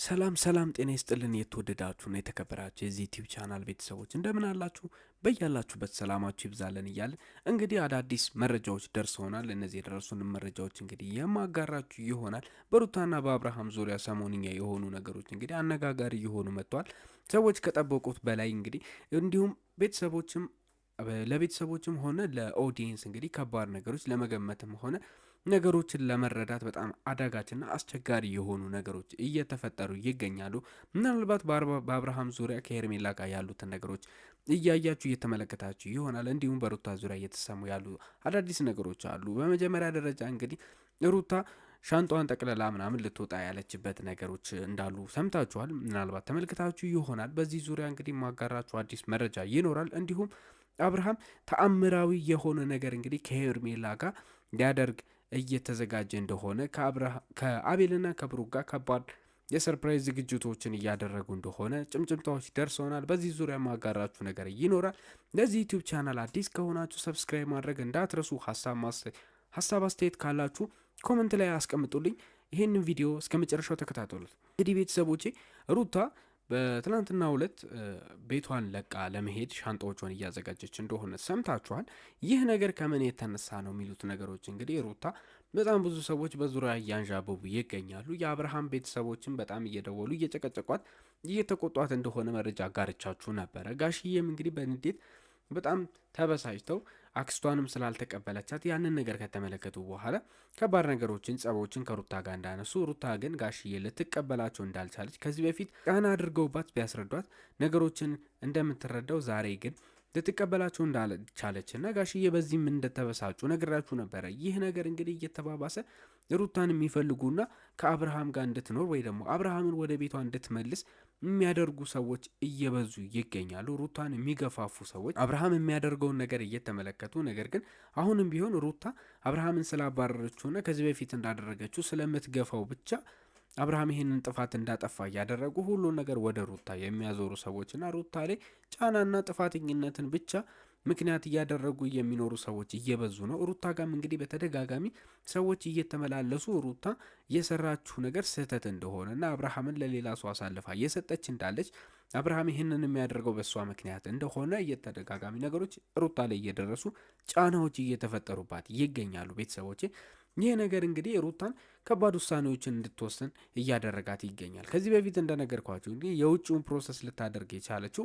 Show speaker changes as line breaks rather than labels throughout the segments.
ሰላም ሰላም ጤና ይስጥልን የተወደዳችሁና የተከበራችሁ የዚህ ዩቲዩብ ቻናል ቤተሰቦች እንደምን አላችሁ? በያላችሁበት ሰላማችሁ ይብዛልን እያልን እንግዲህ አዳዲስ መረጃዎች ደርሰውናል። እነዚህ የደረሱን መረጃዎች እንግዲህ የማጋራችሁ ይሆናል። በሩታና በአብርሃም ዙሪያ ሰሞንኛ የሆኑ ነገሮች እንግዲህ አነጋጋሪ የሆኑ መጥተዋል። ሰዎች ከጠበቁት በላይ እንግዲህ እንዲሁም ለቤተሰቦችም ሆነ ለኦዲየንስ እንግዲህ ከባድ ነገሮች ለመገመትም ሆነ ነገሮችን ለመረዳት በጣም አዳጋችና አስቸጋሪ የሆኑ ነገሮች እየተፈጠሩ ይገኛሉ። ምናልባት በአብርሃም ዙሪያ ከሄርሜላ ጋር ያሉትን ነገሮች እያያችሁ እየተመለከታችሁ ይሆናል። እንዲሁም በሩታ ዙሪያ እየተሰሙ ያሉ አዳዲስ ነገሮች አሉ። በመጀመሪያ ደረጃ እንግዲህ ሩታ ሻንጧን ጠቅለላ ምናምን ልትወጣ ያለችበት ነገሮች እንዳሉ ሰምታችኋል። ምናልባት ተመልክታችሁ ይሆናል። በዚህ ዙሪያ እንግዲህ ማጋራችሁ አዲስ መረጃ ይኖራል። እንዲሁም አብርሃም ተአምራዊ የሆነ ነገር እንግዲህ ከሄርሜላ ጋር ሊያደርግ እየተዘጋጀ እንደሆነ ከአቤልና ከብሩክ ጋር ከባድ የሰርፕራይዝ ዝግጅቶችን እያደረጉ እንደሆነ ጭምጭምታዎች ደርሰውናል። በዚህ ዙሪያ ማጋራችሁ ነገር ይኖራል። ለዚህ ዩቲዩብ ቻናል አዲስ ከሆናችሁ ሰብስክራይብ ማድረግ እንዳትረሱ። ሀሳብ አስተያየት ካላችሁ ኮመንት ላይ አስቀምጡልኝ። ይህንን ቪዲዮ እስከ መጨረሻው ተከታተሉት። እንግዲህ ቤተሰቦቼ ሩታ በትናንትናው ዕለት ቤቷን ለቃ ለመሄድ ሻንጣዎቿን እያዘጋጀች እንደሆነ ሰምታችኋል። ይህ ነገር ከምን የተነሳ ነው የሚሉት ነገሮች እንግዲህ ሩታ በጣም ብዙ ሰዎች በዙሪያ እያንዣበቡ ይገኛሉ። የአብርሃም ቤተሰቦችን በጣም እየደወሉ እየጨቀጨቋት እየተቆጧት እንደሆነ መረጃ አጋርቻችሁ ነበረ። ጋሽዬም እንግዲህ በንዴት በጣም ተበሳጭተው አክስቷንም ስላልተቀበለቻት ያንን ነገር ከተመለከቱ በኋላ ከባድ ነገሮችን ጸቦችን ከሩታ ጋር እንዳነሱ፣ ሩታ ግን ጋሽዬ ልትቀበላቸው እንዳልቻለች ከዚህ በፊት ጫና አድርገውባት ቢያስረዷት ነገሮችን እንደምትረዳው ዛሬ ግን ልትቀበላቸው እንዳልቻለች እና ጋሽዬ በዚህም እንደተበሳጩ ነግራችሁ ነበረ። ይህ ነገር እንግዲህ እየተባባሰ ሩታን የሚፈልጉና ከአብርሃም ጋር እንድትኖር ወይ ደግሞ አብርሃምን ወደ ቤቷ እንድትመልስ የሚያደርጉ ሰዎች እየበዙ ይገኛሉ። ሩታን የሚገፋፉ ሰዎች አብርሃም የሚያደርገውን ነገር እየተመለከቱ፣ ነገር ግን አሁንም ቢሆን ሩታ አብርሃምን ስላባረረችውና ከዚህ በፊት እንዳደረገችው ስለምትገፋው ብቻ አብርሃም ይሄንን ጥፋት እንዳጠፋ እያደረጉ ሁሉን ነገር ወደ ሩታ የሚያዞሩ ሰዎችና ሩታ ላይ ጫናና ጥፋተኝነትን ብቻ ምክንያት እያደረጉ የሚኖሩ ሰዎች እየበዙ ነው። ሩታ ጋም እንግዲህ በተደጋጋሚ ሰዎች እየተመላለሱ ሩታ የሰራችው ነገር ስህተት እንደሆነና አብርሃምን ለሌላ ሰው አሳልፋ እየሰጠች እንዳለች፣ አብርሃም ይህንን የሚያደርገው በእሷ ምክንያት እንደሆነ እየተደጋጋሚ ነገሮች ሩታ ላይ እየደረሱ ጫናዎች እየተፈጠሩባት ይገኛሉ። ቤተሰቦቼ ይህ ነገር እንግዲህ ሩታን ከባድ ውሳኔዎችን እንድትወስን እያደረጋት ይገኛል። ከዚህ በፊት እንደነገርኳቸው እንግዲህ የውጭውን ፕሮሰስ ልታደርግ የቻለችው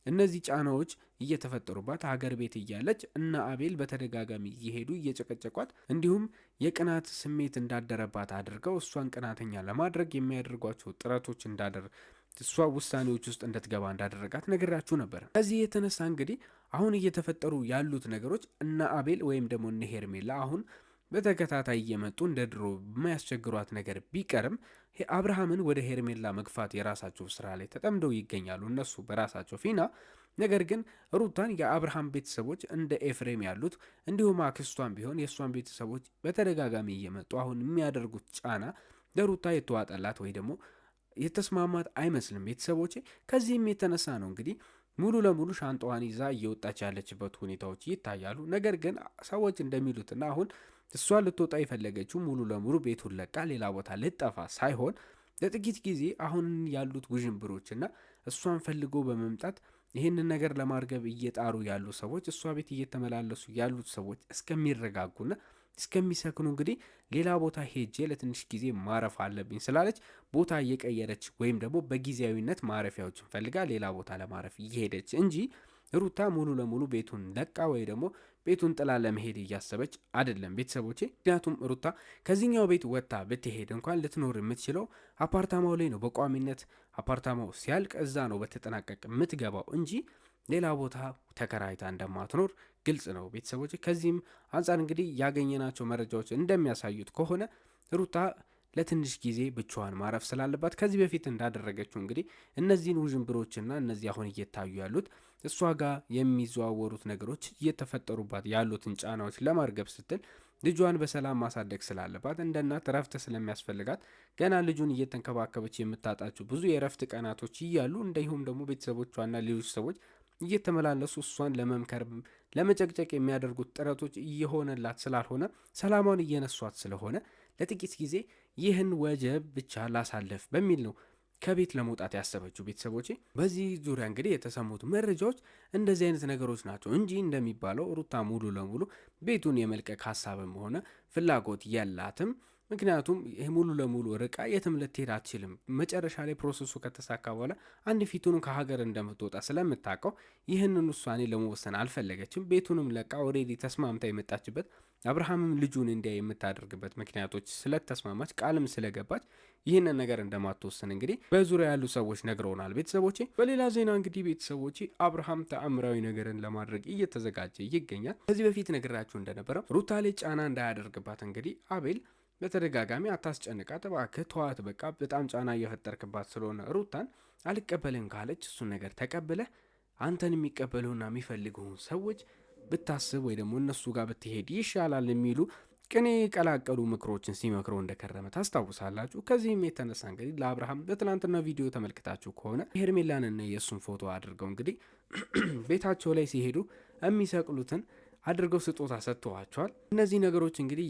እነዚህ ጫናዎች እየተፈጠሩባት ሀገር ቤት እያለች እና አቤል በተደጋጋሚ እየሄዱ እየጨቀጨቋት እንዲሁም የቅናት ስሜት እንዳደረባት አድርገው እሷን ቅናተኛ ለማድረግ የሚያደርጓቸው ጥረቶች እሷ ውሳኔዎች ውስጥ እንድትገባ እንዳደረጋት ነግራችሁ ነበር። ከዚህ የተነሳ እንግዲህ አሁን እየተፈጠሩ ያሉት ነገሮች እነ አቤል ወይም ደግሞ እነ ሄርሜላ አሁን በተከታታይ እየመጡ እንደ ድሮ የማያስቸግሯት ነገር ቢቀርም አብርሃምን ወደ ሄርሜላ መግፋት የራሳቸው ስራ ላይ ተጠምደው ይገኛሉ እነሱ በራሳቸው ፊና። ነገር ግን ሩታን የአብርሃም ቤተሰቦች እንደ ኤፍሬም ያሉት እንዲሁም አክስቷን ቢሆን የእሷን ቤተሰቦች በተደጋጋሚ እየመጡ አሁን የሚያደርጉት ጫና ለሩታ የተዋጠላት ወይ ደግሞ የተስማማት አይመስልም ቤተሰቦቼ። ከዚህም የተነሳ ነው እንግዲህ ሙሉ ለሙሉ ሻንጣዋን ይዛ እየወጣች ያለችበት ሁኔታዎች ይታያሉ። ነገር ግን ሰዎች እንደሚሉትና አሁን እሷ ልትወጣ የፈለገችው ሙሉ ለሙሉ ቤቱን ለቃ ሌላ ቦታ ልጠፋ ሳይሆን ለጥቂት ጊዜ አሁን ያሉት ውዥንብሮችና እሷን ፈልጎ በመምጣት ይህንን ነገር ለማርገብ እየጣሩ ያሉ ሰዎች እሷ ቤት እየተመላለሱ ያሉት ሰዎች እስከሚረጋጉና እስከሚሰክኑ እንግዲህ ሌላ ቦታ ሄጄ ለትንሽ ጊዜ ማረፍ አለብኝ ስላለች ቦታ እየቀየረች ወይም ደግሞ በጊዜያዊነት ማረፊያዎችን ፈልጋ ሌላ ቦታ ለማረፍ እየሄደች እንጂ ሩታ ሙሉ ለሙሉ ቤቱን ለቃ ወይ ደግሞ ቤቱን ጥላ ለመሄድ እያሰበች አይደለም ቤተሰቦቼ። ምክንያቱም ሩታ ከዚህኛው ቤት ወጥታ ብትሄድ እንኳን ልትኖር የምትችለው አፓርታማው ላይ ነው። በቋሚነት አፓርታማው ሲያልቅ እዛ ነው በተጠናቀቅ የምትገባው እንጂ ሌላ ቦታ ተከራይታ እንደማትኖር ግልጽ ነው ቤተሰቦች። ከዚህም አንጻር እንግዲህ ያገኘናቸው መረጃዎች እንደሚያሳዩት ከሆነ ሩታ ለትንሽ ጊዜ ብቻዋን ማረፍ ስላለባት ከዚህ በፊት እንዳደረገችው እንግዲህ እነዚህን ውዥንብሮችና እነዚህ አሁን እየታዩ ያሉት እሷ ጋር የሚዘዋወሩት ነገሮች እየተፈጠሩባት ያሉትን ጫናዎች ለማርገብ ስትል ልጇን በሰላም ማሳደግ ስላለባት እንደ እናት እረፍት ስለሚያስፈልጋት ገና ልጁን እየተንከባከበች የምታጣችው ብዙ የእረፍት ቀናቶች እያሉ እንዲሁም ደግሞ ቤተሰቦቿና ሌሎች ሰዎች እየተመላለሱ እሷን ለመምከር ለመጨቅጨቅ የሚያደርጉት ጥረቶች እየሆነላት ስላልሆነ ሰላሟን እየነሷት ስለሆነ ለጥቂት ጊዜ ይህን ወጀብ ብቻ ላሳለፍ በሚል ነው ከቤት ለመውጣት ያሰበችው። ቤተሰቦቼ በዚህ ዙሪያ እንግዲህ የተሰሙት መረጃዎች እንደዚህ አይነት ነገሮች ናቸው እንጂ እንደሚባለው ሩታ ሙሉ ለሙሉ ቤቱን የመልቀቅ ሀሳብም ሆነ ፍላጎት የላትም። ምክንያቱም ይህ ሙሉ ለሙሉ ርቃ የትም ልትሄድ አትችልም። መጨረሻ ላይ ፕሮሰሱ ከተሳካ በኋላ አንድ ፊቱንም ከሀገር እንደምትወጣ ስለምታውቀው ይህንን ውሳኔ ለመወሰን አልፈለገችም። ቤቱንም ለቃ ኦልሬዲ ተስማምታ የመጣችበት አብርሃምም ልጁን እንዲያ የምታደርግበት ምክንያቶች ስለተስማማች ቃልም ስለገባች ይህንን ነገር እንደማትወስን እንግዲህ በዙሪያ ያሉ ሰዎች ነግረውናል። ቤተሰቦቼ በሌላ ዜና እንግዲህ ቤተሰቦቼ አብርሃም ተአምራዊ ነገርን ለማድረግ እየተዘጋጀ ይገኛል። ከዚህ በፊት ነግራችሁ እንደነበረው ሩታ ላይ ጫና እንዳያደርግባት እንግዲህ አቤል በተደጋጋሚ አታስጨንቃት እባክህ ተዋት፣ በቃ በጣም ጫና እየፈጠርክባት ስለሆነ ሩታን አልቀበልም ካለች እሱን ነገር ተቀብለህ አንተን የሚቀበሉና የሚፈልጉን ሰዎች ብታስብ ወይ ደግሞ እነሱ ጋር ብትሄድ ይሻላል የሚሉ ቅኔ የቀላቀሉ ምክሮችን ሲመክረው እንደከረመ ታስታውሳላችሁ። ከዚህም የተነሳ እንግዲህ ለአብርሃም በትናንትና ቪዲዮ ተመልክታችሁ ከሆነ ሄርሜላንና የእሱን ፎቶ አድርገው እንግዲህ ቤታቸው ላይ ሲሄዱ የሚሰቅሉትን አድርገው ስጦታ ሰጥተዋቸዋል። እነዚህ ነገሮች እንግዲህ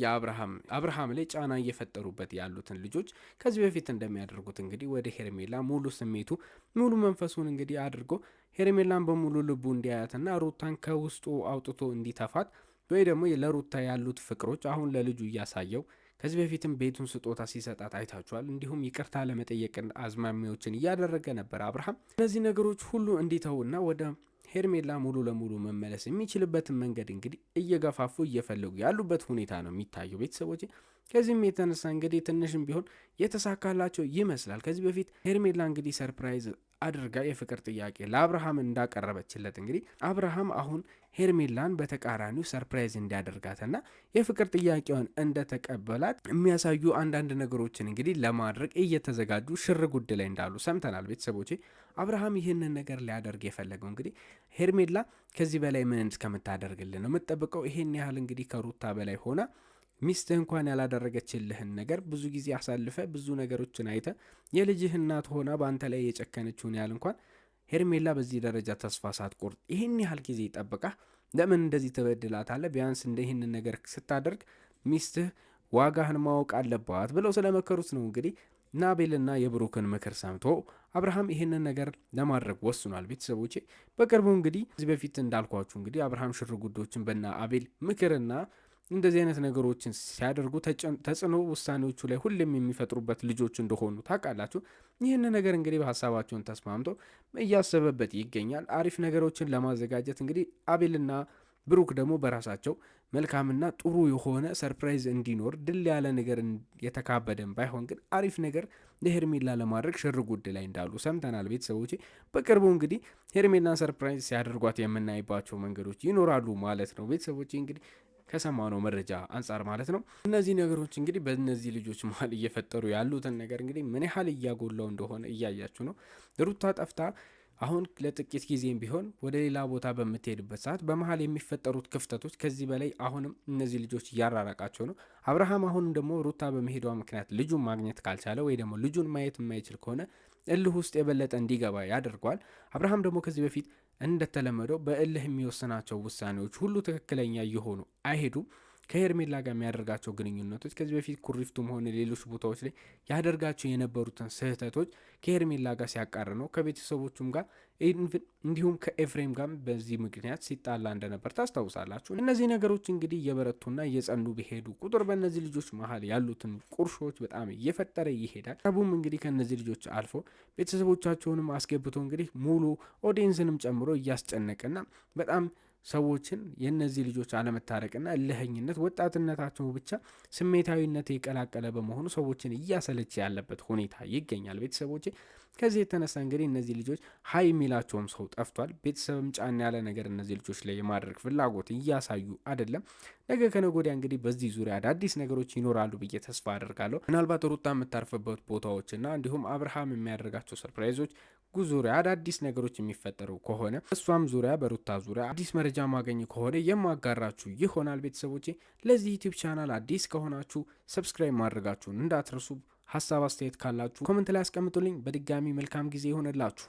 አብርሃም ላይ ጫና እየፈጠሩበት ያሉትን ልጆች ከዚህ በፊት እንደሚያደርጉት እንግዲህ ወደ ሄርሜላ ሙሉ ስሜቱ ሙሉ መንፈሱን እንግዲህ አድርጎ ሄርሜላን በሙሉ ልቡ እንዲያያትና ሩታን ከውስጡ አውጥቶ እንዲተፋት ወይ ደግሞ ለሩታ ያሉት ፍቅሮች አሁን ለልጁ እያሳየው ከዚህ በፊትም ቤቱን ስጦታ ሲሰጣት አይታችኋል። እንዲሁም ይቅርታ ለመጠየቅ አዝማሚያዎችን እያደረገ ነበር አብርሃም። እነዚህ ነገሮች ሁሉ እንዲተውና ወደ ሄርሜላ ሙሉ ለሙሉ መመለስ የሚችልበትን መንገድ እንግዲህ እየገፋፉ እየፈለጉ ያሉበት ሁኔታ ነው የሚታየው ቤተሰቦች። ከዚህም የተነሳ እንግዲህ ትንሽም ቢሆን የተሳካላቸው ይመስላል። ከዚህ በፊት ሄርሜላ እንግዲህ ሰርፕራይዝ አድርጋ የፍቅር ጥያቄ ለአብርሃም እንዳቀረበችለት እንግዲህ አብርሃም አሁን ሄርሜላን በተቃራኒው ሰርፕራይዝ እንዲያደርጋትና የፍቅር ጥያቄውን እንደተቀበላት የሚያሳዩ አንዳንድ ነገሮችን እንግዲህ ለማድረግ እየተዘጋጁ ሽር ጉድ ላይ እንዳሉ ሰምተናል ቤተሰቦቼ። አብርሃም ይህንን ነገር ሊያደርግ የፈለገው እንግዲህ ሄርሜላ ከዚህ በላይ ምን እስከምታደርግልን ነው የምጠብቀው? ይሄን ያህል እንግዲህ ከሩታ በላይ ሆና ሚስትህ እንኳን ያላደረገችልህን ነገር ብዙ ጊዜ አሳልፈ ብዙ ነገሮችን አይተ የልጅህ እናት ሆና በአንተ ላይ የጨከነችውን ያህል እንኳን ሄርሜላ በዚህ ደረጃ ተስፋ ሳትቆርጥ ይህን ያህል ጊዜ ይጠብቃ ለምን እንደዚህ ትበድላታለህ? ቢያንስ እንደ ይህንን ነገር ስታደርግ ሚስትህ ዋጋህን ማወቅ አለባት ብለው ስለመከሩት ነው እንግዲህ ናቤልና የብሩክን ምክር ሰምቶ አብርሃም ይህንን ነገር ለማድረግ ወስኗል። ቤተሰቦቼ በቅርቡ እንግዲህ እዚህ በፊት እንዳልኳችሁ እንግዲህ አብርሃም ሽር ጉዶችን በና አቤል ምክርና እንደዚህ አይነት ነገሮችን ሲያደርጉ ተጽዕኖ ውሳኔዎቹ ላይ ሁሌም የሚፈጥሩበት ልጆች እንደሆኑ ታውቃላችሁ። ይህን ነገር እንግዲህ በሀሳባቸውን ተስማምቶ እያሰበበት ይገኛል። አሪፍ ነገሮችን ለማዘጋጀት እንግዲህ አቤልና ብሩክ ደግሞ በራሳቸው መልካምና ጥሩ የሆነ ሰርፕራይዝ እንዲኖር ድል ያለ ነገር የተካበደን ባይሆን ግን አሪፍ ነገር ለሄርሜላ ለማድረግ ሽር ጉድ ላይ እንዳሉ ሰምተናል። ቤተሰቦቼ በቅርቡ እንግዲህ ሄርሜላን ሰርፕራይዝ ሲያደርጓት የምናይባቸው መንገዶች ይኖራሉ ማለት ነው። ቤተሰቦቼ እንግዲህ ከሰማነው መረጃ አንጻር ማለት ነው። እነዚህ ነገሮች እንግዲህ በእነዚህ ልጆች መሀል እየፈጠሩ ያሉትን ነገር እንግዲህ ምን ያህል እያጎላው እንደሆነ እያያችሁ ነው። ሩታ ጠፍታ አሁን ለጥቂት ጊዜም ቢሆን ወደ ሌላ ቦታ በምትሄድበት ሰዓት በመሀል የሚፈጠሩት ክፍተቶች ከዚህ በላይ አሁንም እነዚህ ልጆች እያራራቃቸው ነው። አብርሃም አሁንም ደግሞ ሩታ በመሄዷ ምክንያት ልጁን ማግኘት ካልቻለ ወይ ደግሞ ልጁን ማየት የማይችል ከሆነ እልህ ውስጥ የበለጠ እንዲገባ ያደርገዋል። አብርሃም ደግሞ ከዚህ በፊት እንደተለመደው በእልህ የሚወስናቸው ውሳኔዎች ሁሉ ትክክለኛ እየሆኑ አይሄዱም። ከሄርሜላ ጋር የሚያደርጋቸው ግንኙነቶች ከዚህ በፊት ኩሪፍቱም ሆነ ሌሎች ቦታዎች ላይ ያደርጋቸው የነበሩትን ስህተቶች ከሄርሜላ ጋር ሲያቃር ነው። ከቤተሰቦቹም ጋር እንዲሁም ከኤፍሬም ጋር በዚህ ምክንያት ሲጣላ እንደነበር ታስታውሳላችሁ። እነዚህ ነገሮች እንግዲህ እየበረቱና እየጸኑ ቢሄዱ ቁጥር በእነዚህ ልጆች መሀል ያሉትን ቁርሾች በጣም እየፈጠረ ይሄዳል። ረቡም እንግዲህ ከእነዚህ ልጆች አልፎ ቤተሰቦቻቸውንም አስገብቶ እንግዲህ ሙሉ ኦዲየንስንም ጨምሮ እያስጨነቀና በጣም ሰዎችን የእነዚህ ልጆች አለመታረቅና እልህኝነት ወጣትነታቸው ብቻ ስሜታዊነት የቀላቀለ በመሆኑ ሰዎችን እያሰለች ያለበት ሁኔታ ይገኛል። ቤተሰቦች ከዚህ የተነሳ እንግዲህ እነዚህ ልጆች ሀይ የሚላቸውም ሰው ጠፍቷል። ቤተሰብም ጫን ያለ ነገር እነዚህ ልጆች ላይ የማድረግ ፍላጎት እያሳዩ አይደለም። ነገ ከነገ ወዲያ እንግዲህ በዚህ ዙሪያ አዳዲስ ነገሮች ይኖራሉ ብዬ ተስፋ አደርጋለሁ። ምናልባት ሩታ የምታርፍበት ቦታዎችና እንዲሁም አብርሃም የሚያደርጋቸው ሰርፕራይዞች ዙሪያ አዳዲስ ነገሮች የሚፈጠሩ ከሆነ እሷም ዙሪያ በሩታ ዙሪያ አዲስ መረጃ ማገኝ ከሆነ የማጋራችሁ ይሆናል። ቤተሰቦቼ ለዚህ ዩቲዩብ ቻናል አዲስ ከሆናችሁ ሰብስክራይብ ማድረጋችሁን እንዳትረሱ። ሀሳብ አስተያየት ካላችሁ ኮመንት ላይ አስቀምጡልኝ። በድጋሚ መልካም ጊዜ ይሆንላችሁ።